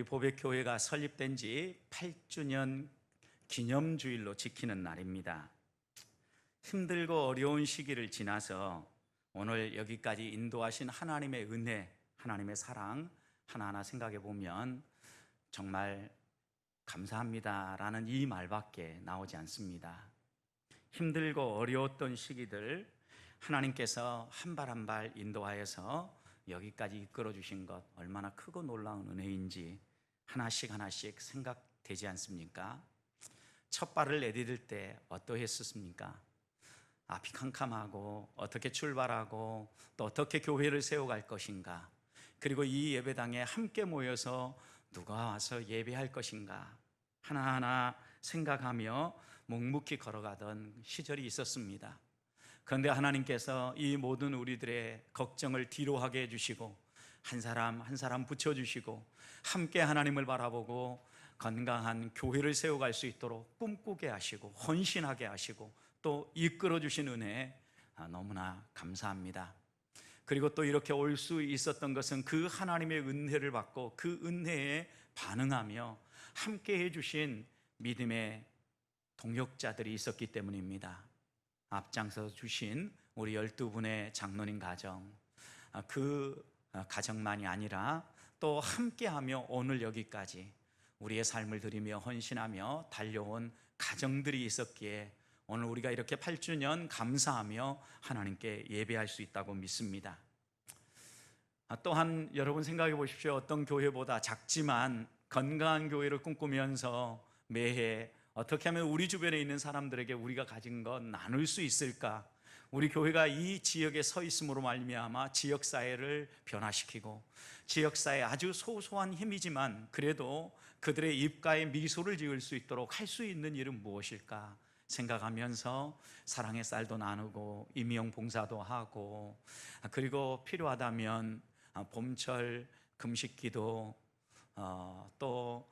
우리 보배교회가 설립된 지 8주년 기념주일로 지키는 날입니다. 힘들고 어려운 시기를 지나서 오늘 여기까지 인도하신 하나님의 은혜, 하나님의 사랑 하나하나 생각해 보면 정말 감사합니다라는 이 말밖에 나오지 않습니다. 힘들고 어려웠던 시기들 하나님께서 한 발 한 발 인도하여서 여기까지 이끌어 주신 것 얼마나 크고 놀라운 은혜인지 하나씩 하나씩 생각되지 않습니까? 첫 발을 내디딜 때 어떠했었습니까? 앞이 캄캄하고 어떻게 출발하고 또 어떻게 교회를 세워갈 것인가, 그리고 이 예배당에 함께 모여서 누가 와서 예배할 것인가 하나하나 생각하며 묵묵히 걸어가던 시절이 있었습니다. 그런데 하나님께서 이 모든 우리들의 걱정을 뒤로 하게 해주시고 한 사람 한 사람 붙여주시고 함께 하나님을 바라보고 건강한 교회를 세워갈 수 있도록 꿈꾸게 하시고 헌신하게 하시고 또 이끌어주신 은혜 너무나 감사합니다. 그리고 또 이렇게 올 수 있었던 것은 그 하나님의 은혜를 받고 그 은혜에 반응하며 함께 해주신 믿음의 동역자들이 있었기 때문입니다. 앞장서 주신 우리 12분의 장로님 가정, 그 가정만이 아니라 또 함께하며 오늘 여기까지 우리의 삶을 드리며 헌신하며 달려온 가정들이 있었기에 오늘 우리가 이렇게 8주년 감사하며 하나님께 예배할 수 있다고 믿습니다. 또한 여러분 생각해 보십시오. 어떤 교회보다 작지만 건강한 교회를 꿈꾸면서 매해 어떻게 하면 우리 주변에 있는 사람들에게 우리가 가진 것 나눌 수 있을까? 우리 교회가 이 지역에 서 있음으로 말미암아 지역사회를 변화시키고 지역사회 아주 소소한 힘이지만 그래도 그들의 입가에 미소를 지을 수 있도록 할 수 있는 일은 무엇일까 생각하면서 사랑의 쌀도 나누고 임용 봉사도 하고, 그리고 필요하다면 봄철 금식기도, 또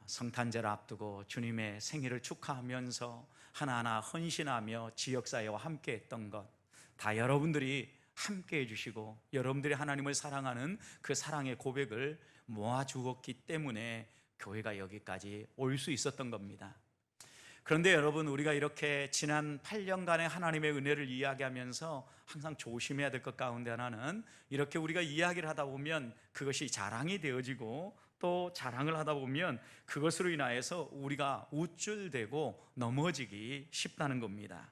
성탄절 앞두고 주님의 생일을 축하하면서 하나하나 헌신하며 지역사회와 함께 했던 것 다 여러분들이 함께 해주시고 여러분들이 하나님을 사랑하는 그 사랑의 고백을 모아주었기 때문에 교회가 여기까지 올 수 있었던 겁니다. 그런데 여러분, 우리가 이렇게 지난 8년간의 하나님의 은혜를 이야기하면서 항상 조심해야 될 것 가운데 하나는 이렇게 우리가 이야기를 하다 보면 그것이 자랑이 되어지고 또 자랑을 하다 보면 그것으로 인하여서 우리가 우쭐대고 넘어지기 쉽다는 겁니다.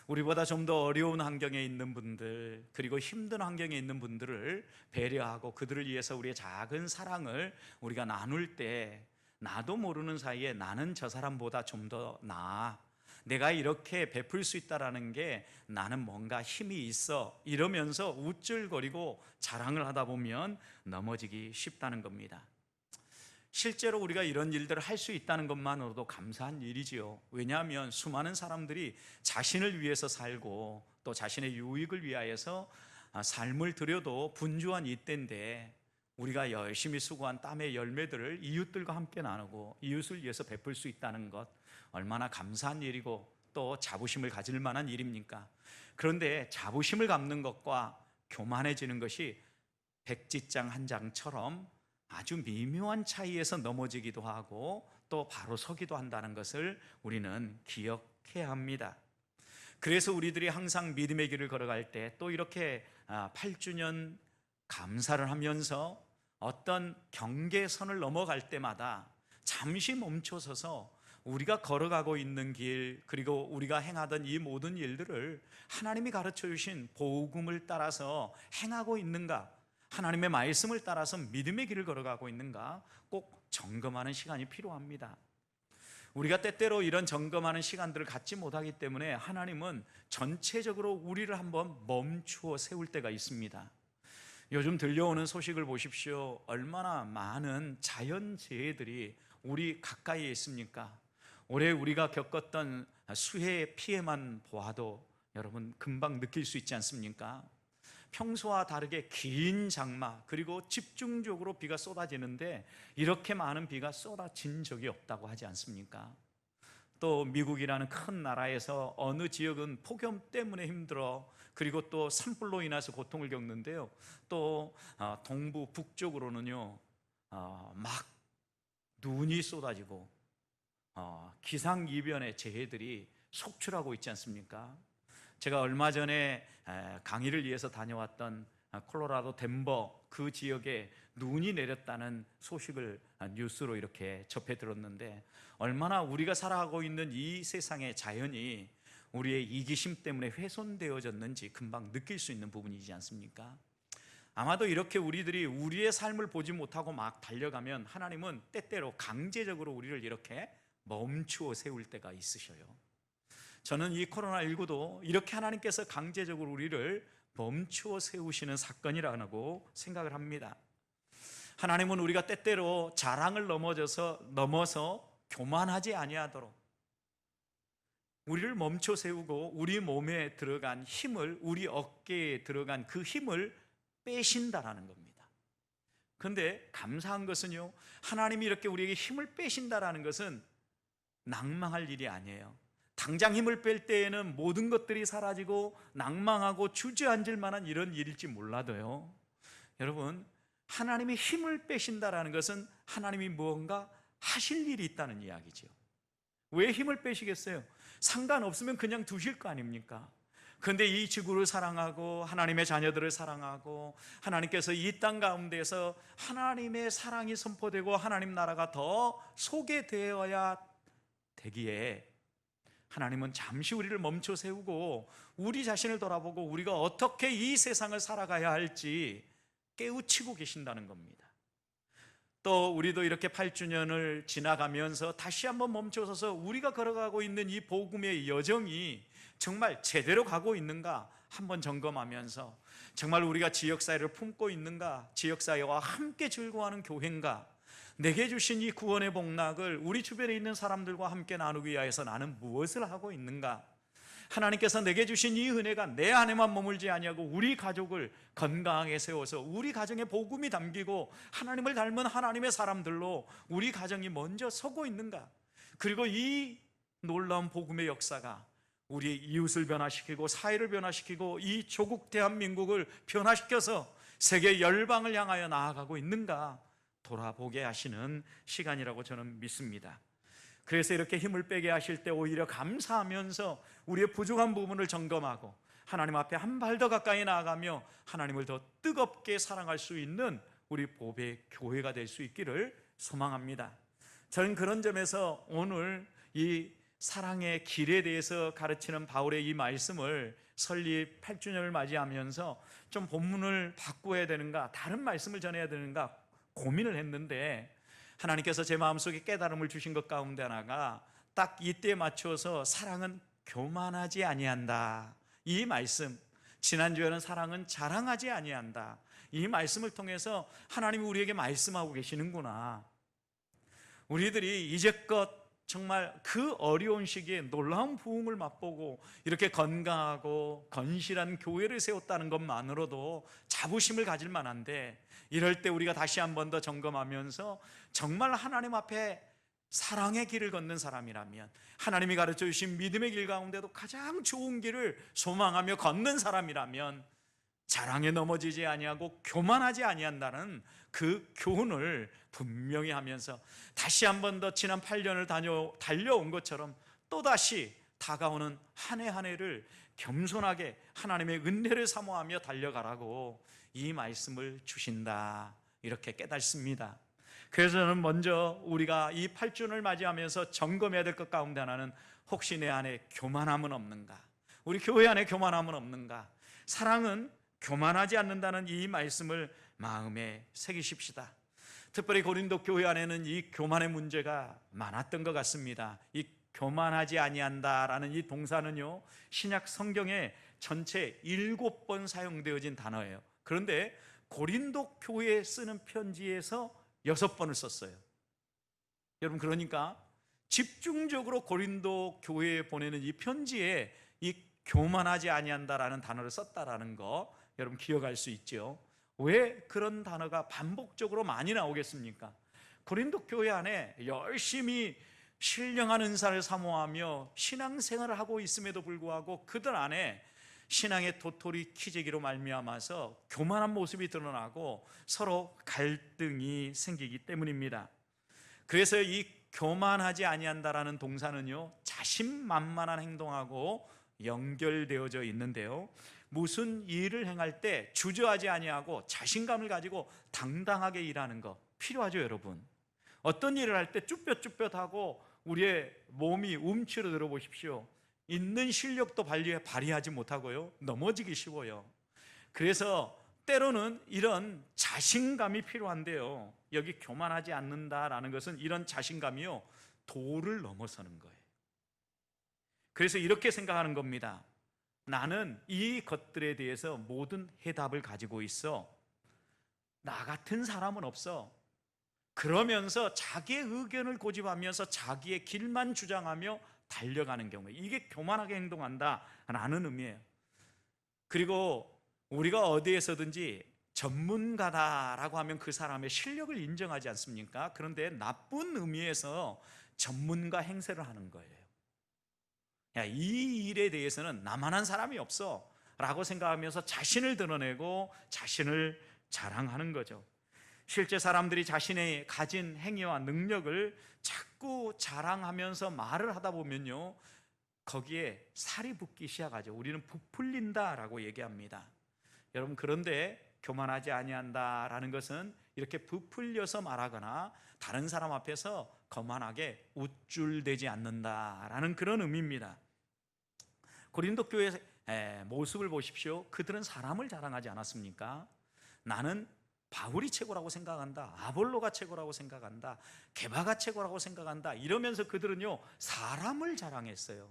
우리보다 좀 더 어려운 환경에 있는 분들, 그리고 힘든 환경에 있는 분들을 배려하고 그들을 위해서 우리의 작은 사랑을 우리가 나눌 때 나도 모르는 사이에 나는 저 사람보다 좀 더 나아, 내가 이렇게 베풀 수 있다라는 게 나는 뭔가 힘이 있어, 이러면서 우쭐거리고 자랑을 하다 보면 넘어지기 쉽다는 겁니다. 실제로 우리가 이런 일들을 할 수 있다는 것만으로도 감사한 일이지요. 왜냐하면 수많은 사람들이 자신을 위해서 살고 또 자신의 유익을 위하여서 삶을 들여도 분주한 이때인데 우리가 열심히 수고한 땀의 열매들을 이웃들과 함께 나누고 이웃을 위해서 베풀 수 있다는 것 얼마나 감사한 일이고 또 자부심을 가질 만한 일입니까? 그런데 자부심을 갖는 것과 교만해지는 것이 백지장 한 장처럼 아주 미묘한 차이에서 넘어지기도 하고 또 바로 서기도 한다는 것을 우리는 기억해야 합니다. 그래서 우리들이 항상 믿음의 길을 걸어갈 때 또 이렇게 8주년 감사를 하면서 어떤 경계선을 넘어갈 때마다 잠시 멈춰서서 우리가 걸어가고 있는 길, 그리고 우리가 행하던 이 모든 일들을 하나님이 가르쳐 주신 복음을 따라서 행하고 있는가, 하나님의 말씀을 따라서 믿음의 길을 걸어가고 있는가 꼭 점검하는 시간이 필요합니다. 우리가 때때로 이런 점검하는 시간들을 갖지 못하기 때문에 하나님은 전체적으로 우리를 한번 멈추어 세울 때가 있습니다. 요즘 들려오는 소식을 보십시오. 얼마나 많은 자연재해들이 우리 가까이에 있습니까? 올해 우리가 겪었던 수해의 피해만 보아도 여러분 금방 느낄 수 있지 않습니까? 평소와 다르게 긴 장마, 그리고 집중적으로 비가 쏟아지는데 이렇게 많은 비가 쏟아진 적이 없다고 하지 않습니까? 또 미국이라는 큰 나라에서 어느 지역은 폭염 때문에 힘들어, 그리고 또 산불로 인해서 고통을 겪는데요, 또 동부 북쪽으로는요 막 눈이 쏟아지고 기상이변의 재해들이 속출하고 있지 않습니까? 제가 얼마 전에 강의를 위해서 다녀왔던 콜로라도 덴버 그 지역에 눈이 내렸다는 소식을 뉴스로 이렇게 접해 들었는데, 얼마나 우리가 살아가고 있는 이 세상의 자연이 우리의 이기심 때문에 훼손되어졌는지 금방 느낄 수 있는 부분이지 않습니까? 아마도 이렇게 우리들이 우리의 삶을 보지 못하고 막 달려가면 하나님은 때때로 강제적으로 우리를 이렇게 멈추어 세울 때가 있으셔요. 저는 이 코로나19도 이렇게 하나님께서 강제적으로 우리를 멈추어 세우시는 사건이라고 생각을 합니다. 하나님은 우리가 때때로 자랑을 넘어서 교만하지 아니하도록 우리를 멈춰 세우고 우리 몸에 들어간 힘을, 우리 어깨에 들어간 그 힘을 빼신다라는 겁니다. 그런데 감사한 것은요, 하나님이 이렇게 우리에게 힘을 빼신다라는 것은 낭망할 일이 아니에요. 당장 힘을 뺄 때에는 모든 것들이 사라지고 낭망하고 주저앉을 만한 이런 일일지 몰라도요, 여러분, 하나님이 힘을 빼신다라는 것은 하나님이 무언가 하실 일이 있다는 이야기죠. 왜 힘을 빼시겠어요? 상관없으면 그냥 두실 거 아닙니까? 그런데 이 지구를 사랑하고 하나님의 자녀들을 사랑하고 하나님께서 이 땅 가운데서 하나님의 사랑이 선포되고 하나님 나라가 더 소개되어야 되기에 하나님은 잠시 우리를 멈춰 세우고 우리 자신을 돌아보고 우리가 어떻게 이 세상을 살아가야 할지 깨우치고 계신다는 겁니다. 또 우리도 이렇게 8주년을 지나가면서 다시 한번 멈춰서서 우리가 걸어가고 있는 이 복음의 여정이 정말 제대로 가고 있는가 한번 점검하면서, 정말 우리가 지역사회를 품고 있는가, 지역사회와 함께 즐거워하는 교회인가, 내게 주신 이 구원의 복락을 우리 주변에 있는 사람들과 함께 나누기 위해서 나는 무엇을 하고 있는가, 하나님께서 내게 주신 이 은혜가 내 안에만 머물지 아니하고 우리 가족을 건강하게 세워서 우리 가정에 복음이 담기고 하나님을 닮은 하나님의 사람들로 우리 가정이 먼저 서고 있는가, 그리고 이 놀라운 복음의 역사가 우리의 이웃을 변화시키고 사회를 변화시키고 이 조국 대한민국을 변화시켜서 세계 열방을 향하여 나아가고 있는가 돌아보게 하시는 시간이라고 저는 믿습니다. 그래서 이렇게 힘을 빼게 하실 때 오히려 감사하면서 우리의 부족한 부분을 점검하고 하나님 앞에 한 발 더 가까이 나아가며 하나님을 더 뜨겁게 사랑할 수 있는 우리 보배 교회가 될 수 있기를 소망합니다. 저는 그런 점에서 오늘 이 사랑의 길에 대해서 가르치는 바울의 이 말씀을 설립 8주년을 맞이하면서 좀 본문을 바꾸어야 되는가, 다른 말씀을 전해야 되는가 고민을 했는데, 하나님께서 제 마음속에 깨달음을 주신 것 가운데 하나가 딱 이때에 맞춰서 사랑은 교만하지 아니한다, 이 말씀, 지난주에는 사랑은 자랑하지 아니한다, 이 말씀을 통해서 하나님이 우리에게 말씀하고 계시는구나. 우리들이 이제껏 정말 그 어려운 시기에 놀라운 부흥을 맛보고 이렇게 건강하고 건실한 교회를 세웠다는 것만으로도 자부심을 가질 만한데, 이럴 때 우리가 다시 한 번 더 점검하면서 정말 하나님 앞에 사랑의 길을 걷는 사람이라면, 하나님이 가르쳐 주신 믿음의 길 가운데도 가장 좋은 길을 소망하며 걷는 사람이라면 자랑에 넘어지지 아니하고 교만하지 아니한다는 그 교훈을 분명히 하면서 다시 한 번 더 지난 8년을 달려온 것처럼 또다시 다가오는 한 해 한 해를 겸손하게 하나님의 은혜를 사모하며 달려가라고 이 말씀을 주신다, 이렇게 깨닫습니다. 그래서 저는 먼저 우리가 이 8주년을 맞이하면서 점검해야 될 것 가운데 하나는, 혹시 내 안에 교만함은 없는가, 우리 교회 안에 교만함은 없는가, 사랑은 교만하지 않는다는 이 말씀을 마음에 새기십시다. 특별히 고린도 교회 안에는 이 교만의 문제가 많았던 것 같습니다. 이 교만하지 아니한다라는 이 동사는요, 신약 성경에 전체 7번 사용되어진 단어예요. 그런데 고린도 교회에 쓰는 편지에서 6번을 썼어요. 여러분, 그러니까 집중적으로 고린도 교회에 보내는 이 편지에 이 교만하지 아니한다라는 단어를 썼다라는 거 여러분 기억할 수 있죠. 왜 그런 단어가 반복적으로 많이 나오겠습니까? 고린도 교회 안에 열심히 신령한 은사를 사모하며 신앙생활을 하고 있음에도 불구하고 그들 안에 신앙의 도토리 키재기로 말미암아서 교만한 모습이 드러나고 서로 갈등이 생기기 때문입니다. 그래서 이 교만하지 아니한다라는 동사는요, 자신만만한 행동하고 연결되어져 있는데요, 무슨 일을 행할 때 주저하지 아니하고 자신감을 가지고 당당하게 일하는 거 필요하죠, 여러분. 어떤 일을 할 때 쭈뼛쭈뼛하고 우리의 몸이 움츠러들어 보십시오. 있는 실력도 발휘하지 못하고요, 넘어지기 쉬워요. 그래서 때로는 이런 자신감이 필요한데요, 여기 교만하지 않는다라는 것은 이런 자신감이요, 도를 넘어서는 거예요. 그래서 이렇게 생각하는 겁니다. 나는 이 것들에 대해서 모든 해답을 가지고 있어. 나 같은 사람은 없어. 그러면서 자기의 의견을 고집하면서 자기의 길만 주장하며 달려가는 경우에, 이게 교만하게 행동한다라는 의미예요. 그리고 우리가 어디에서든지 전문가다라고 하면 그 사람의 실력을 인정하지 않습니까? 그런데 나쁜 의미에서 전문가 행세를 하는 거예요. 야, 이 일에 대해서는 나만한 사람이 없어 라고 생각하면서 자신을 드러내고 자신을 자랑하는 거죠. 실제 사람들이 자신의 가진 행위와 능력을 자꾸 자랑하면서 말을 하다 보면요, 거기에 살이 붙기 시작하죠. 우리는 부풀린다라고 얘기합니다. 여러분, 그런데 교만하지 아니한다라는 것은 이렇게 부풀려서 말하거나 다른 사람 앞에서 거만하게 우쭐대지 않는다라는 그런 의미입니다. 고린도 교회의 모습을 보십시오. 그들은 사람을 자랑하지 않았습니까? 나는 바울이 최고라고 생각한다, 아볼로가 최고라고 생각한다, 게바가 최고라고 생각한다, 이러면서 그들은요, 사람을 자랑했어요.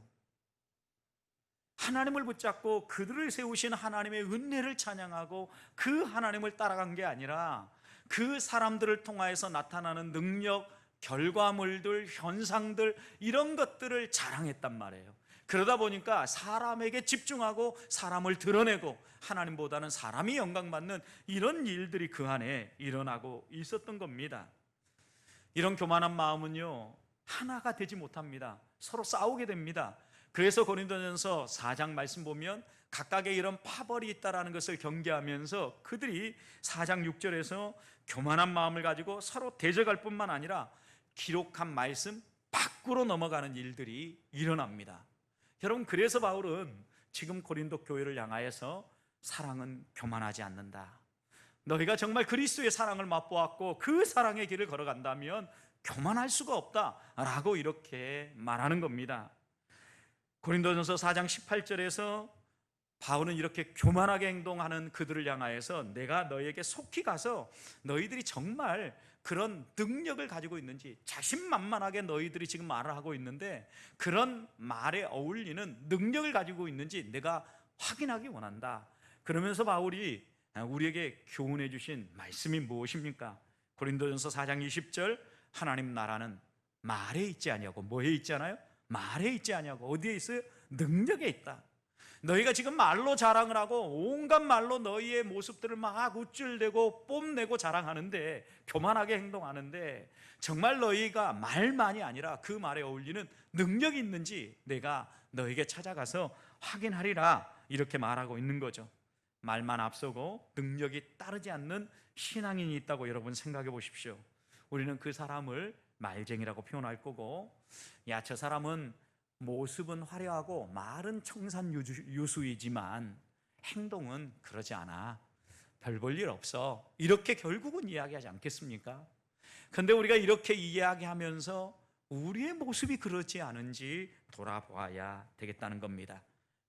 하나님을 붙잡고 그들을 세우신 하나님의 은혜를 찬양하고 그 하나님을 따라간 게 아니라 그 사람들을 통하여서 나타나는 능력, 결과물들, 현상들, 이런 것들을 자랑했단 말이에요. 그러다 보니까 사람에게 집중하고 사람을 드러내고 하나님보다는 사람이 영광받는 이런 일들이 그 안에 일어나고 있었던 겁니다. 이런 교만한 마음은요, 하나가 되지 못합니다. 서로 싸우게 됩니다. 그래서 고린도전서 4장 말씀 보면 각각의 이런 파벌이 있다라는 것을 경계하면서 그들이 4장 6절에서 교만한 마음을 가지고 서로 대적할 뿐만 아니라 기록한 말씀 밖으로 넘어가는 일들이 일어납니다. 여러분, 그래서 바울은 지금 고린도 교회를 향하여서 사랑은 교만하지 않는다, 너희가 정말 그리스도의 사랑을 맛보았고 그 사랑의 길을 걸어간다면 교만할 수가 없다라고 이렇게 말하는 겁니다. 고린도전서 4장 18절에서 바울은 이렇게 교만하게 행동하는 그들을 향하여서 내가 너희에게 속히 가서 너희들이 정말 그런 능력을 가지고 있는지, 자신만만하게 너희들이 지금 말을 하고 있는데 그런 말에 어울리는 능력을 가지고 있는지 내가 확인하기 원한다. 그러면서 바울이 우리에게 교훈해 주신 말씀이 무엇입니까? 고린도전서 4장 20절, 하나님 나라는 말에 있지 아니하고 뭐에 있잖아요? 말에 있지 아니하고 어디에 있어요? 능력에 있다. 너희가 지금 말로 자랑을 하고 온갖 말로 너희의 모습들을 막 우쭐대고 뽐내고 자랑하는데, 교만하게 행동하는데, 정말 너희가 말만이 아니라 그 말에 어울리는 능력이 있는지 내가 너에게 찾아가서 확인하리라, 이렇게 말하고 있는 거죠. 말만 앞서고 능력이 따르지 않는 신앙인이 있다고 여러분 생각해 보십시오. 우리는 그 사람을 말쟁이라고 표현할 거고, 야, 저 사람은 모습은 화려하고 말은 청산유수이지만 행동은 그러지 않아, 별 볼 일 없어, 이렇게 결국은 이야기하지 않겠습니까? 그런데 우리가 이렇게 이야기하면서 우리의 모습이 그렇지 않은지 돌아보아야 되겠다는 겁니다.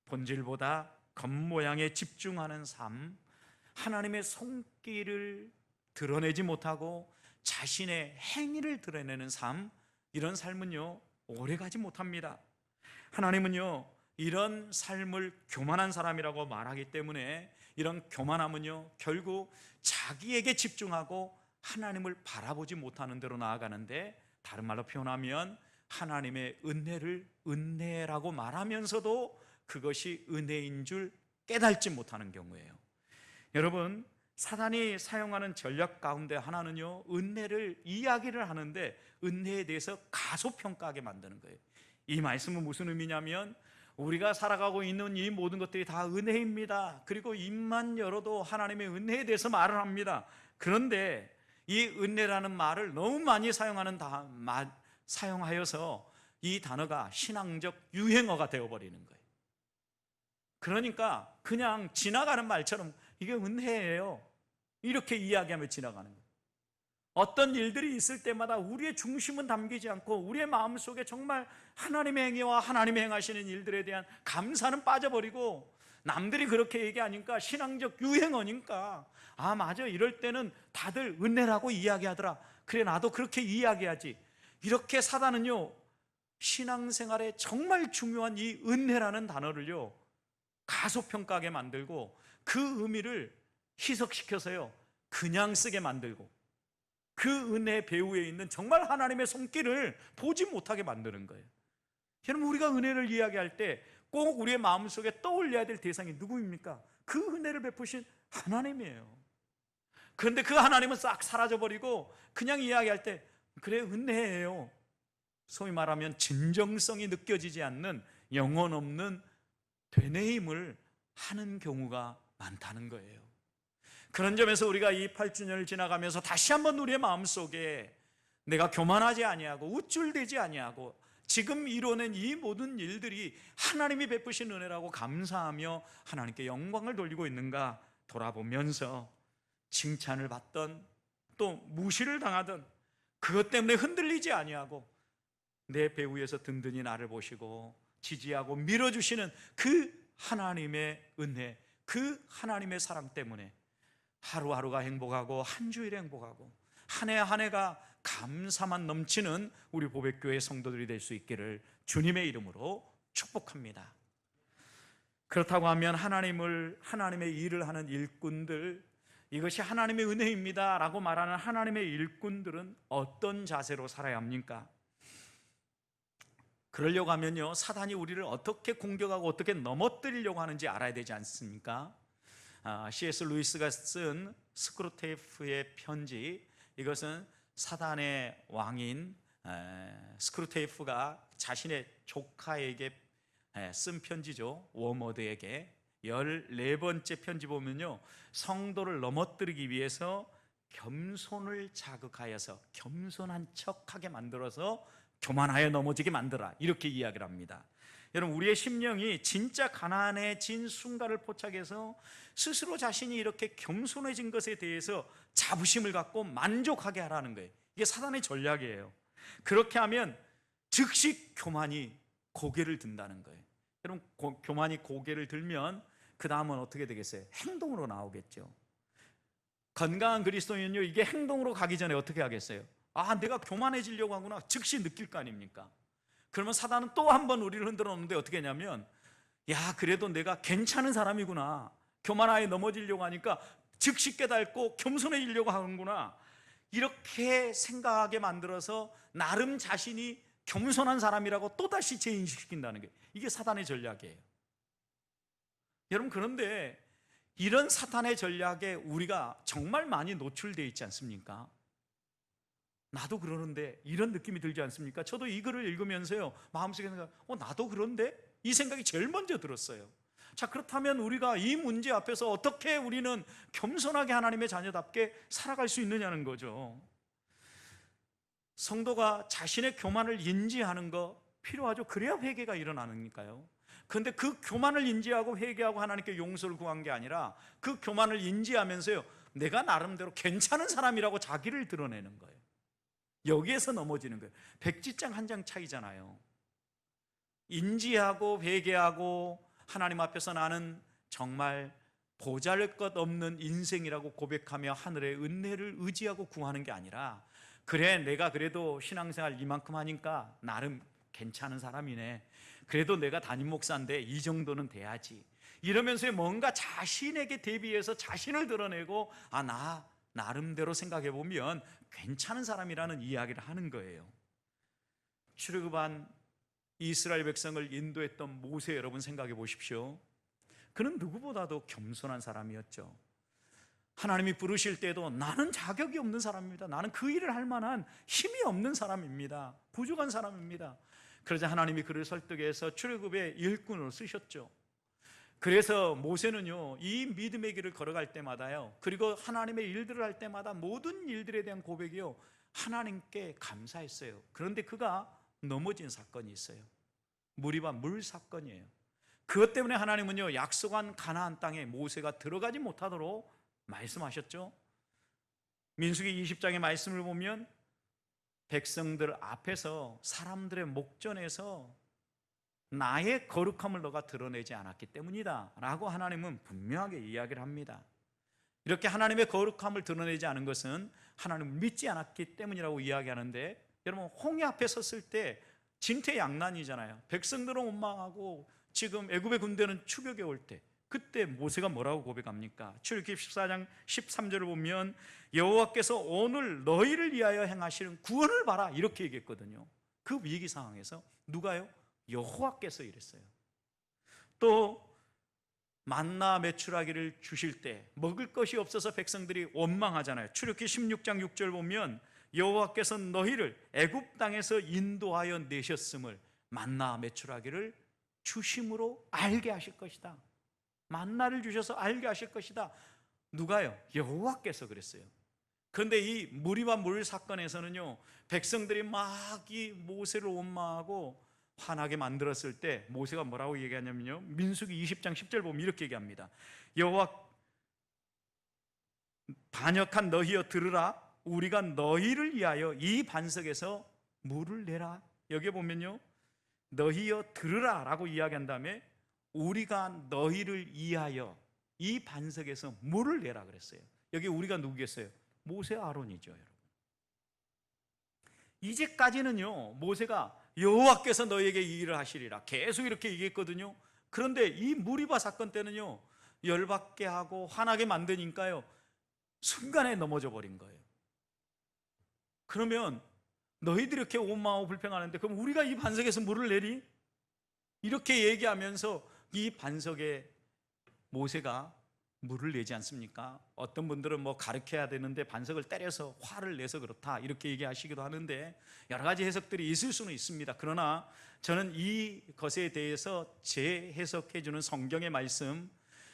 본질보다 겉모양에 집중하는 삶, 하나님의 손길을 드러내지 못하고 자신의 행위를 드러내는 삶, 이런 삶은요 오래가지 못합니다. 하나님은요 이런 삶을 교만한 사람이라고 말하기 때문에 이런 교만함은요 결국 자기에게 집중하고 하나님을 바라보지 못하는 대로 나아가는데, 다른 말로 표현하면 하나님의 은혜를 은혜라고 말하면서도 그것이 은혜인 줄 깨닫지 못하는 경우예요. 여러분, 사단이 사용하는 전략 가운데 하나는요 은혜를 이야기를 하는데 은혜에 대해서 가소평가하게 만드는 거예요. 이 말씀은 무슨 의미냐면, 우리가 살아가고 있는 이 모든 것들이 다 은혜입니다. 그리고 입만 열어도 하나님의 은혜에 대해서 말을 합니다. 그런데 이 은혜라는 말을 너무 많이 사용하여서 이 단어가 신앙적 유행어가 되어버리는 거예요. 그러니까 그냥 지나가는 말처럼 이게 은혜예요, 이렇게 이야기하며 지나가는 거예요. 어떤 일들이 있을 때마다 우리의 중심은 담기지 않고 우리의 마음속에 정말 하나님의 행위와 하나님의 행하시는 일들에 대한 감사는 빠져버리고, 남들이 그렇게 얘기하니까 신앙적 유행어니까 아 맞아, 이럴 때는 다들 은혜라고 이야기하더라, 그래 나도 그렇게 이야기하지. 이렇게 사단은요, 신앙생활에 정말 중요한 이 은혜라는 단어를요 가소평가하게 만들고 그 의미를 희석시켜서요 그냥 쓰게 만들고, 그 은혜 배후에 있는 정말 하나님의 손길을 보지 못하게 만드는 거예요. 여러분, 우리가 은혜를 이야기할 때 꼭 우리의 마음속에 떠올려야 될 대상이 누구입니까? 그 은혜를 베푸신 하나님이에요. 그런데 그 하나님은 싹 사라져버리고 그냥 이야기할 때 그래 은혜예요, 소위 말하면 진정성이 느껴지지 않는 영혼 없는 되뇌임을 하는 경우가 많다는 거예요. 그런 점에서 우리가 이 8주년을 지나가면서 다시 한번 우리의 마음속에 내가 교만하지 아니하고 우쭐대지 아니하고 지금 이뤄낸 이 모든 일들이 하나님이 베푸신 은혜라고 감사하며 하나님께 영광을 돌리고 있는가 돌아보면서, 칭찬을 받던 또 무시를 당하던 그것 때문에 흔들리지 아니하고 내 배후에서 든든히 나를 보시고 지지하고 밀어주시는 그 하나님의 은혜, 그 하나님의 사랑 때문에 하루하루가 행복하고 한 주일 행복하고 한 해 한 해가 감사만 넘치는 우리 보백교회 성도들이 될 수 있기를 주님의 이름으로 축복합니다. 그렇다고 하면 하나님의 일을 하는 일꾼들, 이것이 하나님의 은혜입니다 라고 말하는 하나님의 일꾼들은 어떤 자세로 살아야 합니까? 그러려고 하면요, 사단이 우리를 어떻게 공격하고 어떻게 넘어뜨리려고 하는지 알아야 되지 않습니까? C.S. 루이스가 쓴 스크루테이프의 편지, 이것은 사단의 왕인 스크루테이프가 자신의 조카에게 쓴 편지죠. 워머드에게 14번째 편지 보면요, 성도를 넘어뜨리기 위해서 겸손을 자극하여서 겸손한 척하게 만들어서 교만하여 넘어지게 만들어, 이렇게 이야기를 합니다. 여러분, 우리의 심령이 진짜 가난해진 순간을 포착해서 스스로 자신이 이렇게 겸손해진 것에 대해서 자부심을 갖고 만족하게 하라는 거예요. 이게 사단의 전략이에요. 그렇게 하면 즉시 교만이 고개를 든다는 거예요. 여러분, 교만이 고개를 들면 그 다음은 어떻게 되겠어요? 행동으로 나오겠죠. 건강한 그리스도인은요, 이게 행동으로 가기 전에 어떻게 하겠어요? 아, 내가 교만해지려고 하구나, 즉시 느낄 거 아닙니까? 그러면 사단은 또 한 번 우리를 흔들어 놓는데 어떻게 하냐면, 야, 그래도 내가 괜찮은 사람이구나, 교만하에 넘어지려고 하니까 즉시 깨닫고 겸손해지려고 하는구나, 이렇게 생각하게 만들어서 나름 자신이 겸손한 사람이라고 또다시 재인식시킨다는 게, 이게 사단의 전략이에요. 여러분, 그런데 이런 사탄의 전략에 우리가 정말 많이 노출되어 있지 않습니까? 나도 그러는데, 이런 느낌이 들지 않습니까? 저도 이 글을 읽으면서요, 마음속에 생각, 나도 그런데? 이 생각이 제일 먼저 들었어요. 자, 그렇다면 우리가 이 문제 앞에서 어떻게 우리는 겸손하게 하나님의 자녀답게 살아갈 수 있느냐는 거죠. 성도가 자신의 교만을 인지하는 거 필요하죠. 그래야 회개가 일어나니까요. 그런데 그 교만을 인지하고 회개하고 하나님께 용서를 구한 게 아니라 그 교만을 인지하면서요, 내가 나름대로 괜찮은 사람이라고 자기를 드러내는 거예요. 여기에서 넘어지는 거예요. 백지장 한 장 차이잖아요. 인지하고 회개하고 하나님 앞에서 나는 정말 보잘것없는 인생이라고 고백하며 하늘의 은혜를 의지하고 구하는 게 아니라, 그래 내가 그래도 신앙생활 이만큼 하니까 나름 괜찮은 사람이네, 그래도 내가 담임 목사인데 이 정도는 돼야지, 이러면서 뭔가 자신에게 대비해서 자신을 드러내고, 나 나름대로 생각해 보면 괜찮은 사람이라는 이야기를 하는 거예요. 출애굽한 이스라엘 백성을 인도했던 모세, 여러분 생각해 보십시오. 그는 누구보다도 겸손한 사람이었죠. 하나님이 부르실 때도 나는 자격이 없는 사람입니다, 나는 그 일을 할 만한 힘이 없는 사람입니다, 부족한 사람입니다. 그러자 하나님이 그를 설득해서 출애굽의 일꾼으로 쓰셨죠. 그래서 모세는요, 이 믿음의 길을 걸어갈 때마다요, 그리고 하나님의 일들을 할 때마다 모든 일들에 대한 고백이요, 하나님께 감사했어요. 그런데 그가 넘어진 사건이 있어요. 무리바 물 사건이에요. 그것 때문에 하나님은요, 약속한 가나안 땅에 모세가 들어가지 못하도록 말씀하셨죠. 민수기 20장의 말씀을 보면 백성들 앞에서 사람들의 목전에서 나의 거룩함을 너가 드러내지 않았기 때문이다 라고 하나님은 분명하게 이야기를 합니다. 이렇게 하나님의 거룩함을 드러내지 않은 것은 하나님을 믿지 않았기 때문이라고 이야기하는데, 여러분 홍해 앞에 섰을 때 진퇴양난이잖아요. 백성들은 원망하고 지금 애굽의 군대는 추격해 올 때, 그때 모세가 뭐라고 고백합니까? 출애굽기 14장 13절을 보면 여호와께서 오늘 너희를 위하여 행하시는 구원을 봐라 이렇게 얘기했거든요. 그 위기 상황에서 누가요? 여호와께서 이랬어요. 또 만나 메추라기를 주실 때 먹을 것이 없어서 백성들이 원망하잖아요. 출애굽기 16장 6절 보면 여호와께서 너희를 애굽 땅에서 인도하여 내셨음을 만나 메추라기를 주심으로 알게 하실 것이다. 만나를 주셔서 알게 하실 것이다. 누가요? 여호와께서 그랬어요. 그런데 이 무리바 물 사건에서는요, 백성들이 막 이 모세를 원망하고 화나게 만들었을 때 모세가 뭐라고 얘기하냐면요, 민수기 20장 10절 보면 이렇게 얘기합니다. 여호와 반역한 너희여 들으라. 우리가 너희를 위하여 이 반석에서 물을 내라. 여기 보면요, 너희여 들으라 라고 이야기한 다음에 우리가 너희를 위하여 이 반석에서 물을 내라 그랬어요. 여기 우리가 누구겠어요? 모세 아론이죠, 여러분. 이제까지는요, 모세가 여호와께서 너희에게 이 일을 하시리라 계속 이렇게 얘기했거든요. 그런데 이 무리바 사건 때는요, 열받게 하고 화나게 만드니까요, 순간에 넘어져 버린 거예요. 그러면 너희들이 이렇게 원망하고 불평하는데 그럼 우리가 이 반석에서 물을 내리? 이렇게 얘기하면서 이 반석에 모세가 물을 내지 않습니까? 어떤 분들은 뭐 가르쳐야 되는데 반석을 때려서 화를 내서 그렇다 이렇게 얘기하시기도 하는데 여러 가지 해석들이 있을 수는 있습니다. 그러나 저는 이 것에 대해서 재해석해 주는 성경의 말씀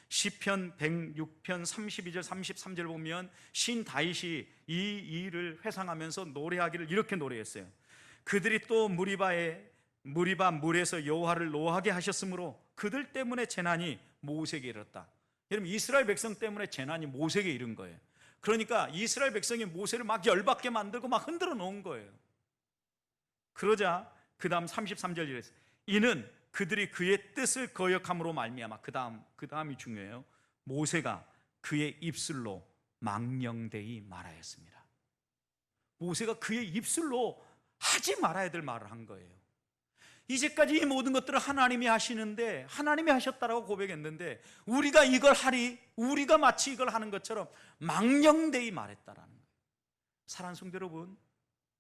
시편 106편 32절 33절 보면 신 다윗이 이 일을 회상하면서 노래하기를 이렇게 노래했어요. 그들이 또 무리바 물에서 여호와를 노하게 하셨으므로 그들 때문에 재난이 모세에게 이르렀다. 여러분, 이스라엘 백성 때문에 재난이 모세에게 이른 거예요. 그러니까 이스라엘 백성이 모세를 막 열받게 만들고 막 흔들어 놓은 거예요. 그러자 그 다음 33절 이랬어요. 이는 그들이 그의 뜻을 거역함으로 말미암아, 그 다음이 중요해요. 모세가 그의 입술로 망령되이 말하였습니다. 모세가 그의 입술로 하지 말아야 될 말을 한 거예요. 이제까지 이 모든 것들을 하나님이 하시는데, 하나님이 하셨다라고 고백했는데 우리가 이걸 하리, 우리가 마치 이걸 하는 것처럼 망령되이 말했다라는 거예요. 사랑하는 성도 여러분,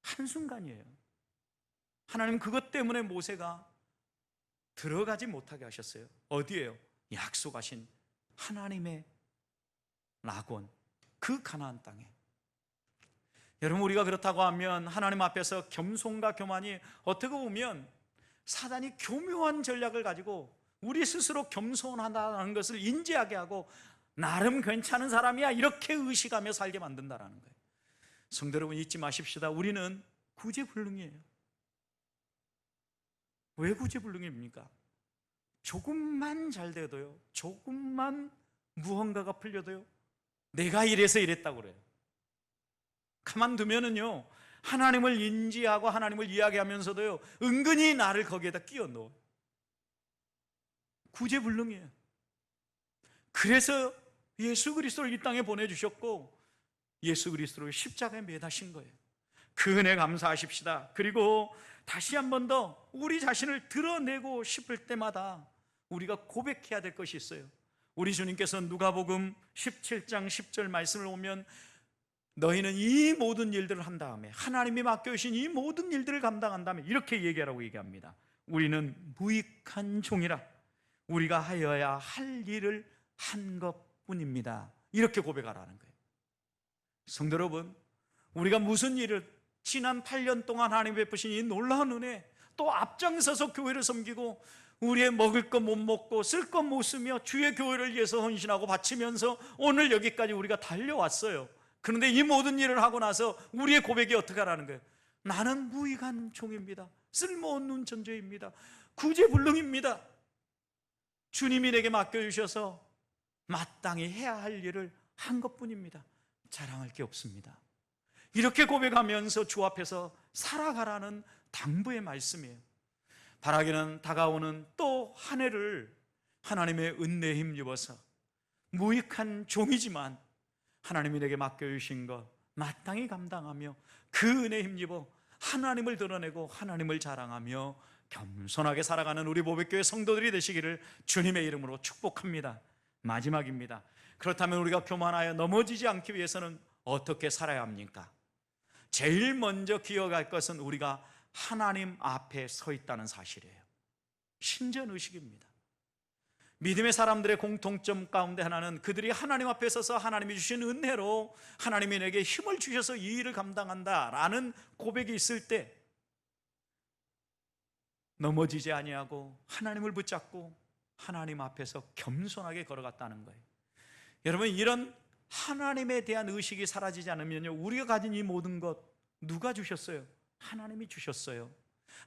한순간이에요. 하나님 그것 때문에 모세가 들어가지 못하게 하셨어요. 어디에요? 약속하신 하나님의 낙원, 그 가나안 땅에. 여러분, 우리가 그렇다고 하면 하나님 앞에서 겸손과 교만이 어떻게 보면 사단이 교묘한 전략을 가지고 우리 스스로 겸손하다는 것을 인지하게 하고 나름 괜찮은 사람이야 이렇게 의식하며 살게 만든다는 거예요. 성도 여러분, 잊지 마십시다. 우리는 구제불능이에요. 왜 구제불능입니까? 조금만 잘 돼도요, 조금만 무언가가 풀려도요, 내가 이래서 이랬다고 그래요. 가만두면은요, 하나님을 인지하고 하나님을 이야기하면서도요, 은근히 나를 거기에다 끼워 넣어요. 구제불능이에요. 그래서 예수 그리스도를 이 땅에 보내주셨고 예수 그리스도를 십자가에 매다신 거예요. 그 은혜 감사하십시다. 그리고 다시 한 번 더 우리 자신을 드러내고 싶을 때마다 우리가 고백해야 될 것이 있어요. 우리 주님께서 누가복음 17장 10절 말씀을 보면 너희는 이 모든 일들을 한 다음에, 하나님이 맡겨주신 이 모든 일들을 감당한 다음에 이렇게 얘기하라고 얘기합니다. 우리는 무익한 종이라 우리가 하여야 할 일을 한 것뿐입니다. 이렇게 고백하라는 거예요. 성도 여러분, 우리가 무슨 일을 지난 8년 동안 하나님 베푸신 이 놀라운 은혜, 또 앞장서서 교회를 섬기고 우리의 먹을 것 못 먹고 쓸 것 못 쓰며 주의 교회를 위해서 헌신하고 바치면서 오늘 여기까지 우리가 달려왔어요. 그런데 이 모든 일을 하고 나서 우리의 고백이 어떻게 하라는 거예요? 나는 무익한 종입니다. 쓸모없는 존재입니다. 구제불능입니다. 주님이 내게 맡겨주셔서 마땅히 해야 할 일을 한 것뿐입니다. 자랑할 게 없습니다. 이렇게 고백하면서 주 앞에서 살아가라는 당부의 말씀이에요. 바라기는 다가오는 또 한 해를 하나님의 은혜에 힘입어서 무익한 종이지만 하나님이 내게 맡겨주신 것 마땅히 감당하며 그 은혜에 힘입어 하나님을 드러내고 하나님을 자랑하며 겸손하게 살아가는 우리 보배교회 성도들이 되시기를 주님의 이름으로 축복합니다. 마지막입니다. 그렇다면 우리가 교만하여 넘어지지 않기 위해서는 어떻게 살아야 합니까? 제일 먼저 기억할 것은 우리가 하나님 앞에 서 있다는 사실이에요. 신전의식입니다. 믿음의 사람들의 공통점 가운데 하나는 그들이 하나님 앞에 서서 하나님이 주신 은혜로 하나님이 내게 힘을 주셔서 이 일을 감당한다라는 고백이 있을 때 넘어지지 아니하고 하나님을 붙잡고 하나님 앞에서 겸손하게 걸어갔다는 거예요. 여러분, 이런 하나님에 대한 의식이 사라지지 않으면요, 우리가 가진 이 모든 것 누가 주셨어요? 하나님이 주셨어요.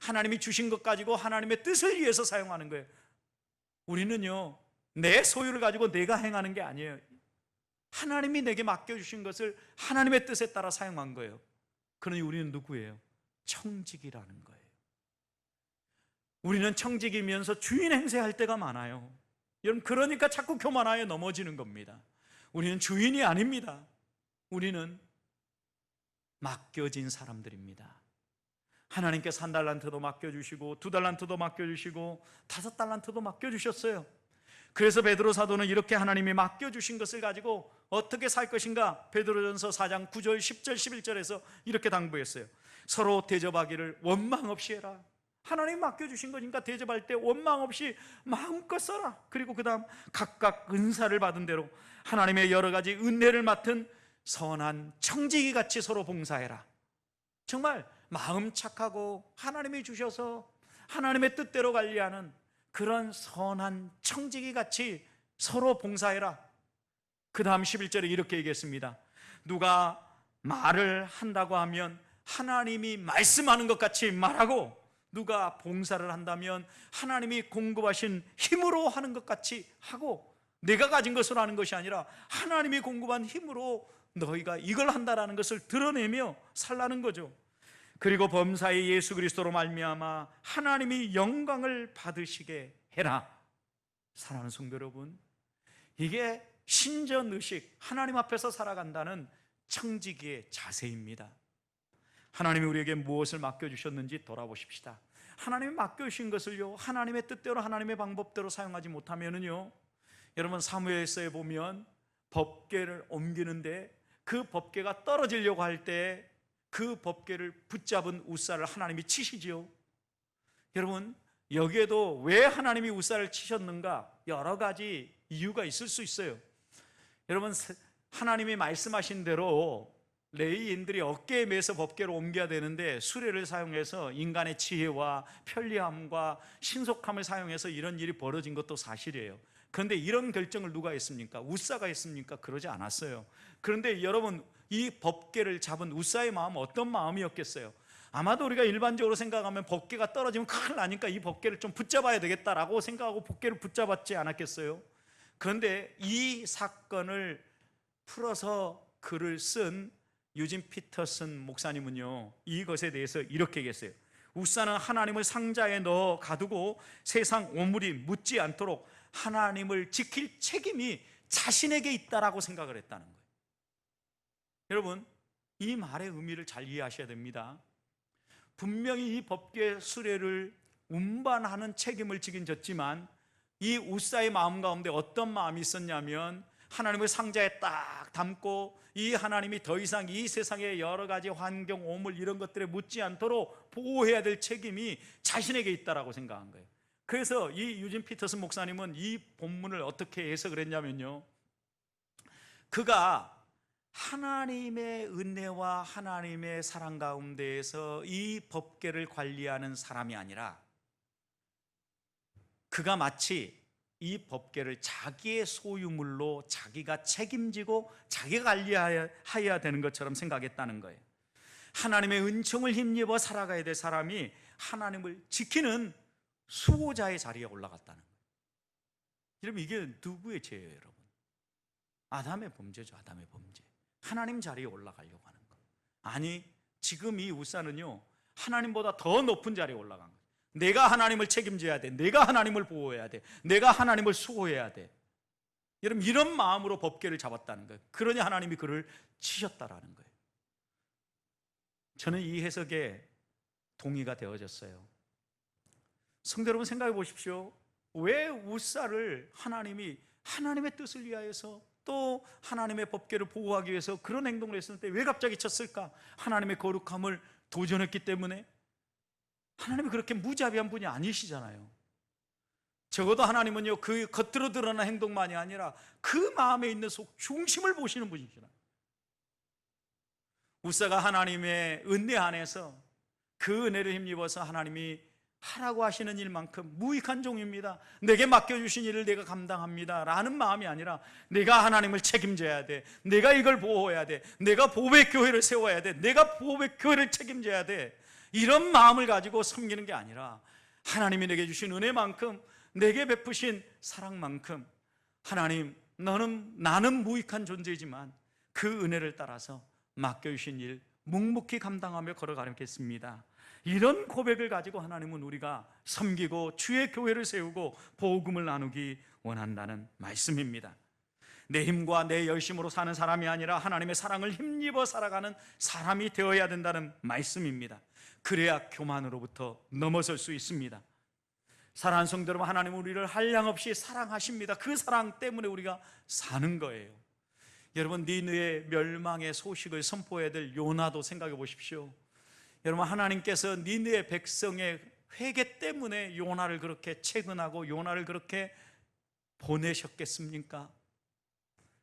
하나님이 주신 것 가지고 하나님의 뜻을 위해서 사용하는 거예요. 우리는요, 내 소유를 가지고 내가 행하는 게 아니에요. 하나님이 내게 맡겨주신 것을 하나님의 뜻에 따라 사용한 거예요. 그러니 우리는 누구예요? 청직이라는 거예요. 우리는 청직이면서 주인 행세할 때가 많아요. 여러분, 그러니까 자꾸 교만하여 넘어지는 겁니다. 우리는 주인이 아닙니다. 우리는 맡겨진 사람들입니다. 하나님께서 1달란트도 맡겨주시고 2달란트도 맡겨주시고 5달란트도 맡겨주셨어요. 그래서 베드로 사도는 이렇게 하나님이 맡겨주신 것을 가지고 어떻게 살 것인가? 베드로전서 4장 9절 10절 11절에서 이렇게 당부했어요. 서로 대접하기를 원망 없이 해라. 하나님 맡겨주신 거니까 대접할 때 원망 없이 마음껏 써라. 그리고 그 다음 각각 은사를 받은 대로 하나님의 여러 가지 은혜를 맡은 선한 청지기 같이 서로 봉사해라. 정말 마음 착하고 하나님이 주셔서 하나님의 뜻대로 관리하는 그런 선한 청지기 같이 서로 봉사해라. 그 다음 11절에 이렇게 얘기했습니다. 누가 말을 한다고 하면 하나님이 말씀하는 것 같이 말하고, 누가 봉사를 한다면 하나님이 공급하신 힘으로 하는 것 같이 하고, 내가 가진 것으로 하는 것이 아니라 하나님이 공급한 힘으로 너희가 이걸 한다라는 것을 드러내며 살라는 거죠. 그리고 범사의 예수 그리스도로 말미암아 하나님이 영광을 받으시게 해라. 사랑하는 성도 여러분, 이게 신전의식, 하나님 앞에서 살아간다는 청지기의 자세입니다. 하나님이 우리에게 무엇을 맡겨주셨는지 돌아보십시다. 하나님이 맡겨주신 것을요, 하나님의 뜻대로 하나님의 방법대로 사용하지 못하면은요, 여러분 사무엘서에 보면 법궤를 옮기는데 그 법궤가 떨어지려고 할 때 그 법궤를 붙잡은 우사를 하나님이 치시지요. 여러분, 여기에도 왜 하나님이 우사를 치셨는가? 여러 가지 이유가 있을 수 있어요. 여러분, 하나님이 말씀하신 대로 레위인들이 어깨에 매서 법궤를 옮겨야 되는데 수레를 사용해서 인간의 지혜와 편리함과 신속함을 사용해서 이런 일이 벌어진 것도 사실이에요. 그런데 이런 결정을 누가 했습니까? 우사가 했습니까? 그러지 않았어요. 그런데 여러분, 이 법궤를 잡은 우사의 마음은 어떤 마음이었겠어요? 아마도 우리가 일반적으로 생각하면 법궤가 떨어지면 큰일 나니까 이 법궤를 좀 붙잡아야 되겠다라고 생각하고 법궤를 붙잡았지 않았겠어요? 그런데 이 사건을 풀어서 글을 쓴 유진 피터슨 목사님은요, 이것에 대해서 이렇게 얘기했어요. 우사는 하나님을 상자에 넣어 가두고 세상 오물이 묻지 않도록 하나님을 지킬 책임이 자신에게 있다라고 생각을 했다는 거예요. 여러분, 이 말의 의미를 잘 이해하셔야 됩니다. 분명히 이 법궤 수레를 운반하는 책임을 지긴 졌지만 이 우사의 마음 가운데 어떤 마음이 있었냐면, 하나님을 상자에 딱 담고 이 하나님이 더 이상 이 세상의 여러 가지 환경, 오물 이런 것들에 묻지 않도록 보호해야 될 책임이 자신에게 있다라고 생각한 거예요. 그래서 이 유진 피터슨 목사님은 이 본문을 어떻게 해석을 했냐면요, 그가 하나님의 은혜와 하나님의 사랑 가운데에서 이 법궤를 관리하는 사람이 아니라 그가 마치 이 법궤를 자기의 소유물로 자기가 책임지고 자기가 관리해야 되는 것처럼 생각했다는 거예요. 하나님의 은총을 힘입어 살아가야 될 사람이 하나님을 지키는 수호자의 자리에 올라갔다는 거예요. 여러분, 이게 누구의 죄예요, 여러분? 아담의 범죄죠. 아담의 범죄. 하나님 자리에 올라가려고 하는 거. 아니, 지금 이 우사는요, 하나님보다 더 높은 자리에 올라간 거예요. 내가 하나님을 책임져야 돼. 내가 하나님을 보호해야 돼. 내가 하나님을 수호해야 돼. 여러분, 이런 마음으로 법궤를 잡았다는 거예요. 그러니 하나님이 그를 치셨다라는 거예요. 저는 이 해석에 동의가 되어졌어요. 성도 여러분, 생각해 보십시오. 왜 우사를 하나님이 하나님의 뜻을 위하여서 또 하나님의 법궤를 보호하기 위해서 그런 행동을 했을 때 왜 갑자기 쳤을까? 하나님의 거룩함을 도전했기 때문에. 하나님이 그렇게 무자비한 분이 아니시잖아요. 적어도 하나님은요, 그 겉으로 드러난 행동만이 아니라 그 마음에 있는 속 중심을 보시는 분이시잖아요. 우사가 하나님의 은혜 안에서 그 은혜를 힘입어서 하나님이 하라고 하시는 일만큼 무익한 종입니다, 내게 맡겨주신 일을 내가 감당합니다 라는 마음이 아니라 내가 하나님을 책임져야 돼, 내가 이걸 보호해야 돼, 내가 보호의 교회를 세워야 돼, 내가 보호의 교회를 책임져야 돼, 이런 마음을 가지고 섬기는 게 아니라 하나님이 내게 주신 은혜만큼, 내게 베푸신 사랑만큼, 하나님, 나는 무익한 존재지만 그 은혜를 따라서 맡겨주신 일 묵묵히 감당하며 걸어가겠습니다. 이런 고백을 가지고 하나님은 우리가 섬기고 주의 교회를 세우고 복음을 나누기 원한다는 말씀입니다. 내 힘과 내 열심으로 사는 사람이 아니라 하나님의 사랑을 힘입어 살아가는 사람이 되어야 된다는 말씀입니다. 그래야 교만으로부터 넘어설 수 있습니다. 사랑하는 성도 여러분, 하나님은 우리를 한량없이 사랑하십니다. 그 사랑 때문에 우리가 사는 거예요. 여러분, 니느의 멸망의 소식을 선포해야 될 요나도 생각해 보십시오. 여러분, 하나님께서 니느의 백성의 회개 때문에 요나를 그렇게 채근하고 요나를 그렇게 보내셨겠습니까?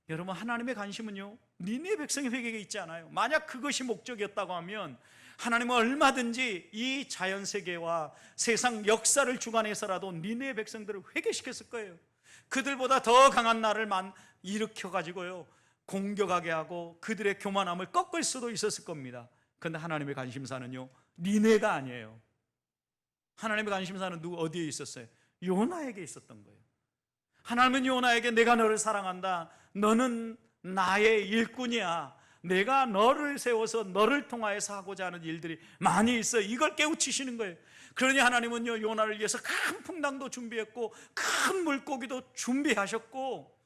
여러분, 하나님의 관심은요, 니느의 백성의 회개에 있지 않아요. 만약 그것이 목적이었다고 하면 하나님은 얼마든지 이 자연세계와 세상 역사를 주관해서라도 니느의 백성들을 회개시켰을 거예요. 그들보다 더 강한 나를 일으켜가지고요, 공격하게 하고 그들의 교만함을 꺾을 수도 있었을 겁니다. 그런데 하나님의 관심사는요, 니네가 아니에요. 하나님의 관심사는 어디에 있었어요? 요나에게 있었던 거예요. 하나님은 요나에게 내가 너를 사랑한다, 너는 나의 일꾼이야, 내가 너를 세워서 너를 통하여서 하고자 하는 일들이 많이 있어, 이걸 깨우치시는 거예요. 그러니 하나님은요, 요나를 위해서 큰 풍랑도 준비했고 큰 물고기도 준비하셨고,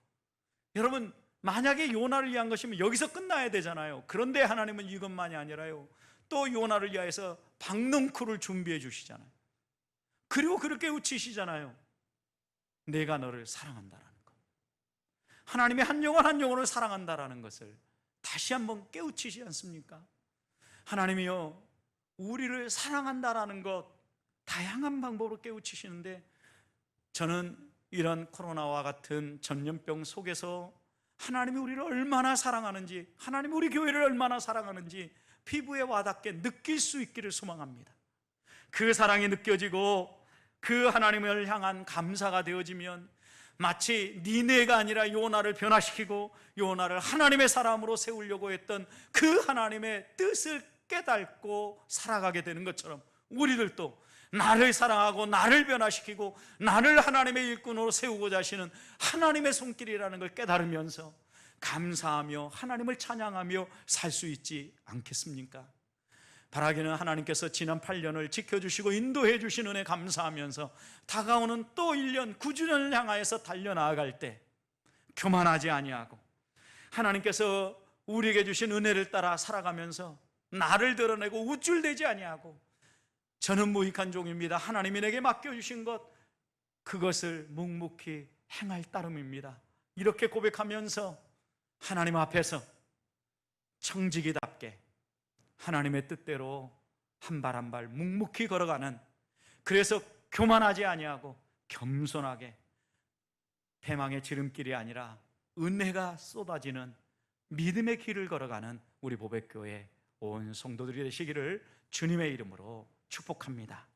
여러분, 만약에 요나를 위한 것이면 여기서 끝나야 되잖아요. 그런데 하나님은 이것만이 아니라요, 또 요나를 위해서 박넝쿨을 준비해 주시잖아요. 그리고 그렇게 우치시잖아요. 내가 너를 사랑한다라는 것, 하나님이 한 영혼 한 영혼을 사랑한다라는 것을 다시 한번 깨우치지 않습니까? 하나님이요, 우리를 사랑한다라는 것 다양한 방법으로 깨우치시는데, 저는 이런 코로나와 같은 전염병 속에서 하나님이 우리를 얼마나 사랑하는지, 하나님이 우리 교회를 얼마나 사랑하는지 피부에 와닿게 느낄 수 있기를 소망합니다. 그 사랑이 느껴지고 그 하나님을 향한 감사가 되어지면 마치 니네가 아니라 요나를 변화시키고 요나를 하나님의 사람으로 세우려고 했던 그 하나님의 뜻을 깨닫고 살아가게 되는 것처럼, 우리들도 나를 사랑하고 나를 변화시키고 나를 하나님의 일꾼으로 세우고자 하시는 하나님의 손길이라는 걸 깨달으면서 감사하며 하나님을 찬양하며 살 수 있지 않겠습니까? 바라기는 하나님께서 지난 8년을 지켜주시고 인도해 주신 은혜 감사하면서 다가오는 또 1년 9주년을 향하여서 달려나아갈 때 교만하지 아니하고 하나님께서 우리에게 주신 은혜를 따라 살아가면서 나를 드러내고 우쭐대지 아니하고, 저는 무익한 종입니다, 하나님이 내게 맡겨주신 것 그것을 묵묵히 행할 따름입니다, 이렇게 고백하면서 하나님 앞에서 청지기답게 하나님의 뜻대로 한 발 한 발 묵묵히 걸어가는, 그래서 교만하지 아니하고 겸손하게, 패망의 지름길이 아니라 은혜가 쏟아지는 믿음의 길을 걸어가는 우리 보백교회 온 성도들이 되시기를 주님의 이름으로 축복합니다.